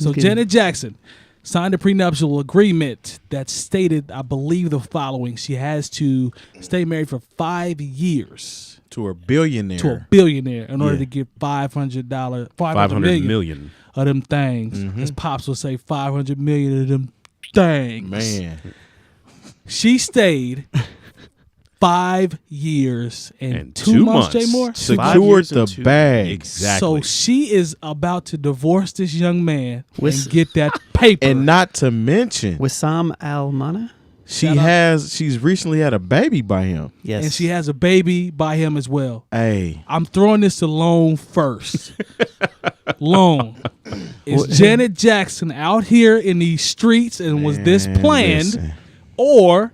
So Janet Jackson signed a prenuptial agreement that stated, I believe, the following. She has to stay married for 5 years. To a billionaire. In order to get $500 million of them things. As Pops would say, 500 million of them things. Man. She stayed 5 years and 2 months, Jay Moore. Secured the bag. Exactly. So she is about to divorce this young man and get that paper. And not to mention, Wissam Al-Mana? she's recently had a baby by him. Yes. And she has a baby by him as well. Hey. I'm throwing this to Lone first. Lone. Is Janet Jackson out here in these streets and was this planned? Listen. Or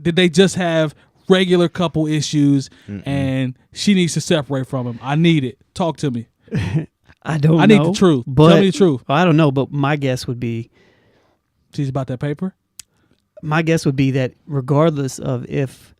did they just have regular couple issues and she needs to separate from him? I need it. Talk to me. I don't know. I need the truth. Tell me the truth. I don't know, but my guess would be... She's about that paper? My guess would be that regardless of if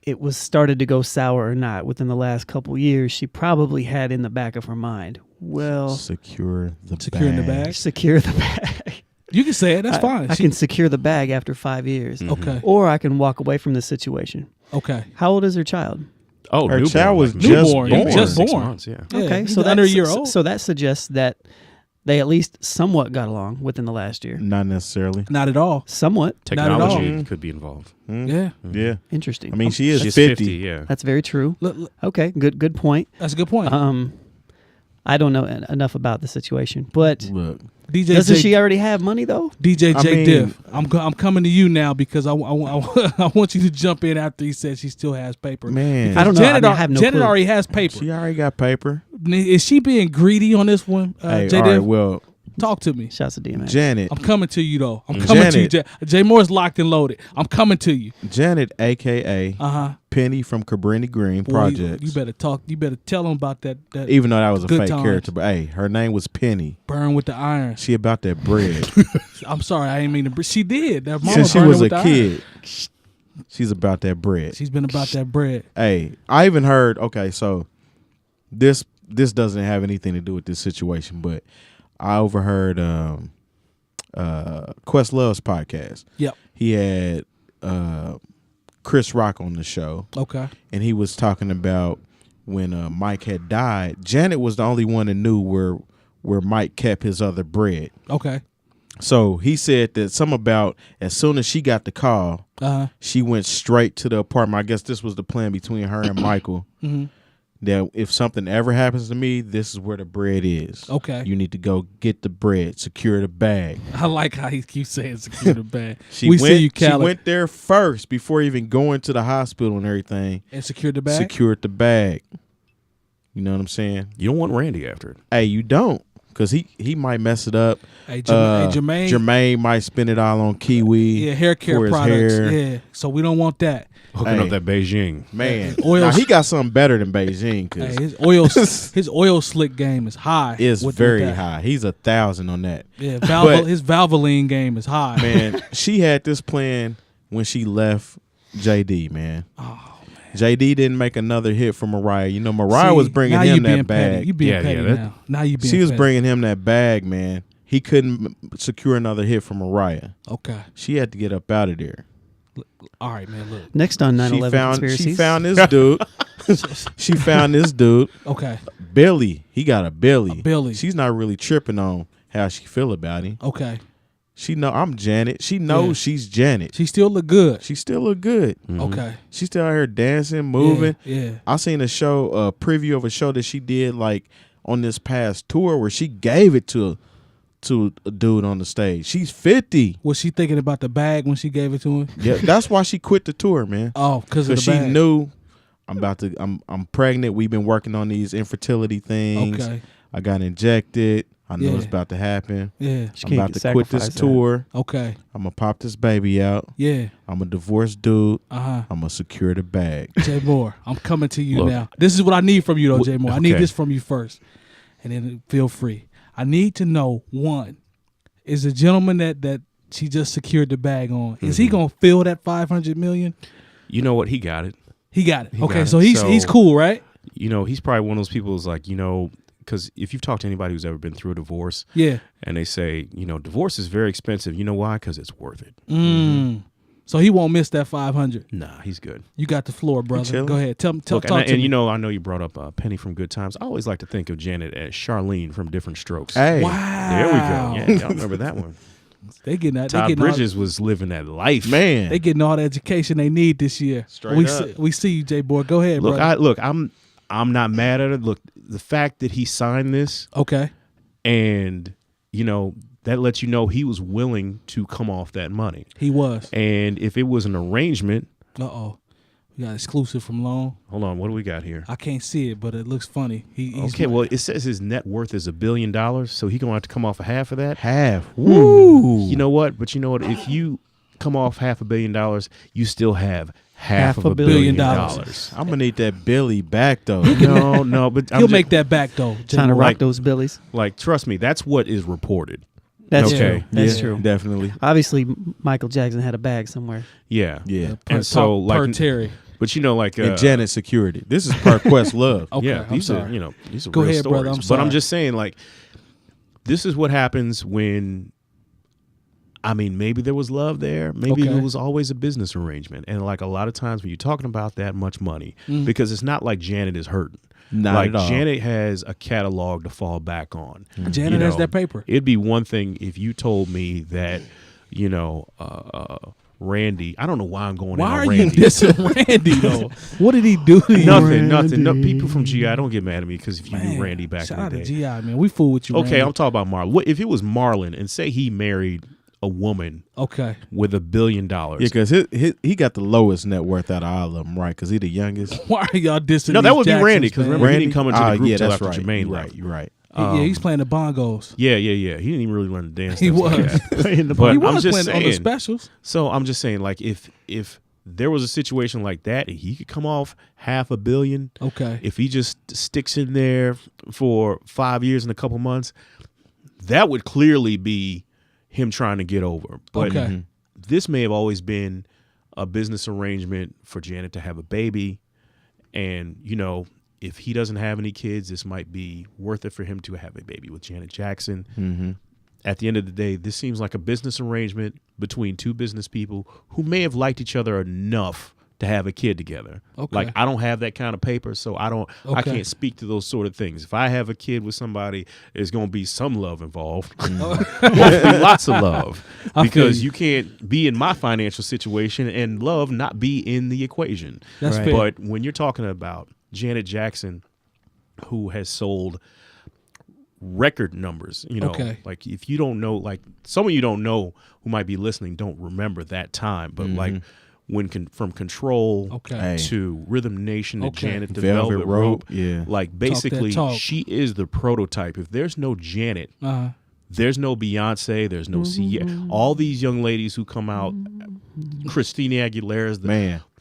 it was started to go sour or not within the last couple years, she probably had in the back of her mind, well... Securing the bag? Secure the bag. You can say it. That's fine. I can secure the bag after 5 years. Okay. Or I can walk away from the situation. Okay. How old is her child? Oh, her child was newborn. just born. 6 months, yeah. Okay, so under a year old. So that suggests that they at least somewhat got along within the last year. Not necessarily. Not at all. Somewhat. Technology could be involved. Yeah. Yeah. Interesting. I mean, she's 50. Yeah. That's very true. Okay, good point. That's a good point. I don't know enough about the situation, but look, doesn't she already have money though? DJ Jay Diff, I'm coming to you now because I want you to jump in after he said she still has paper. Man, because I don't know. Janet, I have no Janet clue. already has paper. She already got paper. Is she being greedy on this one, Hey, Jay all Diff? right, well, talk to me. Shouts to DMX. Janet. I'm coming to you though. I'm coming to you. Jay Moore's locked and loaded. I'm coming to you. Janet, a.k.a. Penny from Cabrini Green Projects. You better talk. You better tell them about that. Even though that was a fake times. character, but hey, her name was Penny. Burn with the iron. She about that bread. I'm sorry, I didn't mean to. She did. That mama Since she burned was with a the kid, iron. she's about that bread. She's been about that bread. Hey, I even heard. Okay, so this doesn't have anything to do with this situation, but I overheard Questlove's podcast. Yep. He had Chris Rock on the show. Okay. And he was talking about when Mike had died. Janet was the only one that knew where Mike kept his other bread. Okay. So he said that something about as soon as she got the call, she went straight to the apartment. I guess this was the plan between her and Michael. That if something ever happens to me, this is where the bread is. Okay. You need to go get the bread, secure the bag. I like how he keeps saying secure the bag. She went there first before even going to the hospital and everything. And secured the bag? Secured the bag. You know what I'm saying? You don't want Randy after it. Hey, you don't. Because he might mess it up. Hey, Jermaine. Jermaine might spend it all on Kiwi. Yeah, hair care for his products. hair. Yeah, so we don't want that. Hooking up that Beijing. Man, oil. He got something better than Beijing. Hey, his oil slick game is high. It's very high. He's 1,000 on that. Yeah, his Valvoline game is high. Man, she had this plan when she left JD, man. Oh, man. JD didn't make another hit for Mariah. You know, Mariah was bringing him that bag. Petty. You being petty now. Now you being She was petty. bringing him that bag, man. He couldn't secure another hit for Mariah. Okay. She had to get up out of there. All right, man, look. Next on 9/11 conspiracies. She found this dude. She found this dude. Okay. Billy. He got a Billy. A Billy. She's not really tripping on how she feel about him. Okay. She know I'm Janet. She knows she's Janet. She still look good. She still look good. Okay. She's still out here dancing, moving. Yeah. I seen a preview of a show that she did like on this past tour where she gave it to a dude on the stage. She's 50. Was she thinking about the bag when she gave it to him? Yeah, that's why she quit the tour, man. Oh, because of the she bag. knew I'm pregnant. We've been working on these infertility things. Okay. I got injected. I know it's about to happen. Yeah. I'm about to quit this tour. Okay. I'm gonna pop this baby out. Yeah. I'm a divorced dude. I'm gonna secure the bag. Jay Moore, I'm coming to you now. This is what I need from you, though, Jay Moore. I need this from you first, and then feel free. I need to know, one, is the gentleman that she just secured the bag on, is he gonna fill that $500 million? You know what? He got it. He got it. He got it. So he's cool, right? You know, he's probably one of those people who's like, you know, because if you've talked to anybody who's ever been through a divorce, and they say, divorce is very expensive. You know why? Because it's worth it. So he won't miss that 500. Nah, he's good. You got the floor, brother. Go ahead. Talk to me. I know you brought up Penny from Good Times. I always like to think of Janet as Charlene from Different Strokes. Hey. Wow. There we go. Yeah, y'all remember that one. They getting that. Todd Bridges was living that life. Man. They getting all the education they need this year. Straight up. We see you, J Boy. Go ahead, brother. I'm not mad at it. Look, the fact that he signed this. Okay. And, that lets you know he was willing to come off that money. He was. And if it was an arrangement. Uh-oh. We got exclusive from Lone. Hold on. What do we got here? I can't see it, but it looks funny. Well, it says his net worth is $1 billion, so he's going to have to come off of half of that. Half. Woo. You know what? But you know what? If you come off $500 million, you still have half of $1 billion. I'm going to need that Billy back, though. No, but he'll make that back, though. Trying to rock those Billies. Like, trust me, that's what is reported. That's okay. true. That's true. Definitely. Obviously, Michael Jackson had a bag somewhere. Yeah. And so, like, Terry. But and Janet secured it. This is 𝗏𝗏 Okay, yeah, these are these are real ahead, stories. brother. I'm sorry. But I'm just saying, like, this is what happens when. I mean, maybe there was love there. Maybe it was always a business arrangement. And like a lot of times when you're talking about that much money, because it's not like Janet is hurting. Not at all. Janet has a catalog to fall back on. Janet has that paper. It'd be one thing if you told me that, Randy. I don't know why I'm going. Why in on are you dissing Randy though? What did he do to you? Nothing. No, people from GI don't get mad at me because if you knew Randy back in the day. Shout out to GI, man. We fool with you. Okay, Randy. I'm talking about Marlon. What if it was Marlon and say he married a woman? Okay. With $1 billion. Yeah, because he got the lowest net worth out of all of them, right? Because he the youngest. Why are y'all dissing? No, that would Jacksons, be Randy. Because remember, he didn't come into the group till after right. Jermaine left. You're right. Yeah, he's playing the bongos. Yeah. He didn't even really learn to dance. He was playing the bongos. He was I'm just playing saying, on the specials. So I'm just saying, like, if there was a situation like that, he could come off $500 million. Okay. If he just sticks in there for 5 years and a couple months, that would clearly be him trying to get over. But this may have always been a business arrangement for Janet to have a baby. And, if he doesn't have any kids, this might be worth it for him to have a baby with Janet Jackson. Mm-hmm. At the end of the day, this seems like a business arrangement between two business people who may have liked each other enough to have a kid together. Okay. Like, I don't have that kind of paper, so I can't speak to those sort of things. If I have a kid with somebody, there's going to be some love involved. Hopefully lots of love. Because you can't be in my financial situation and love not be in the equation. That's fair. But when you're talking about Janet Jackson, who has sold record numbers, like if you don't know, like some of you don't know who might be listening, don't remember that time, but like when from Control to Rhythm Nation to Janet to Velvet Rope, like basically she is the prototype. If there's no Janet, there's no Beyonce, there's no all these young ladies who come out, Christina Aguilera's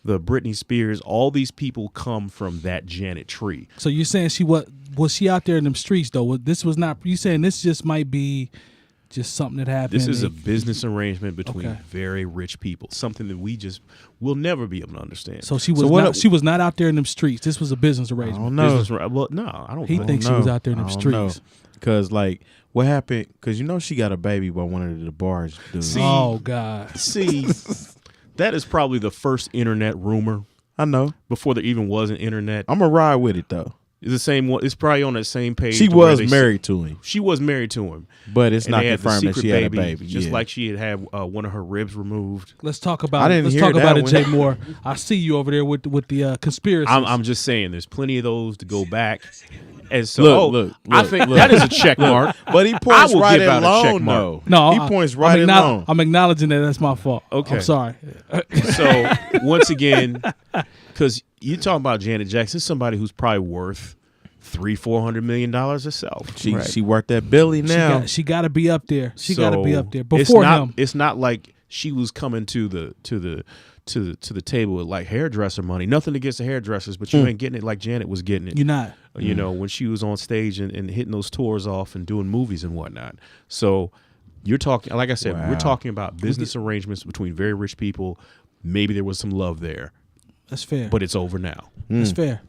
the Britney Spears, all these people come from that Janet tree. So you're saying was she out there in them streets though? This was not. You saying this just might be just something that happened? This is a business arrangement between very rich people. Something that we just will never be able to understand. So she was she was not out there in them streets. This was a business arrangement. I don't know. Well, no, I don't. He thinks she was out there in them streets. Because like what happened? Because she got a baby by one of the bars dudes. Oh God. See. That is probably the first internet rumor. I know. Before there even was an internet. I'm going to ride with it, though. It's the same one. It's probably on that same page. She was married to him. She was married to him. But it's not confirmed that she had a baby. Just like she had one of her ribs removed. Let's talk about it. Let's talk about it, Jay Moore. I see you over there with the conspiracy. I'm just saying there's plenty of those to go back. And so, look, I think that is a check mark. But he points right at Lone, though. No, he points right at Lone. I'm acknowledging that's my fault. Okay. I'm sorry. So, once again, because you're talking about Janet Jackson, somebody who's probably worth $300-400 million herself. She worked that Billy now. She got to be up there. She got to be up there before him. It's not like she was coming to the table with like hairdresser money. Nothing against the hairdressers, but you ain't getting it like Janet was getting it. You're not. When she was on stage and hitting those tours off and doing movies and whatnot. So you're talking, like I said, we're talking about business arrangements between very rich people. Maybe there was some love there. That's fair. But it's over now. That's fair.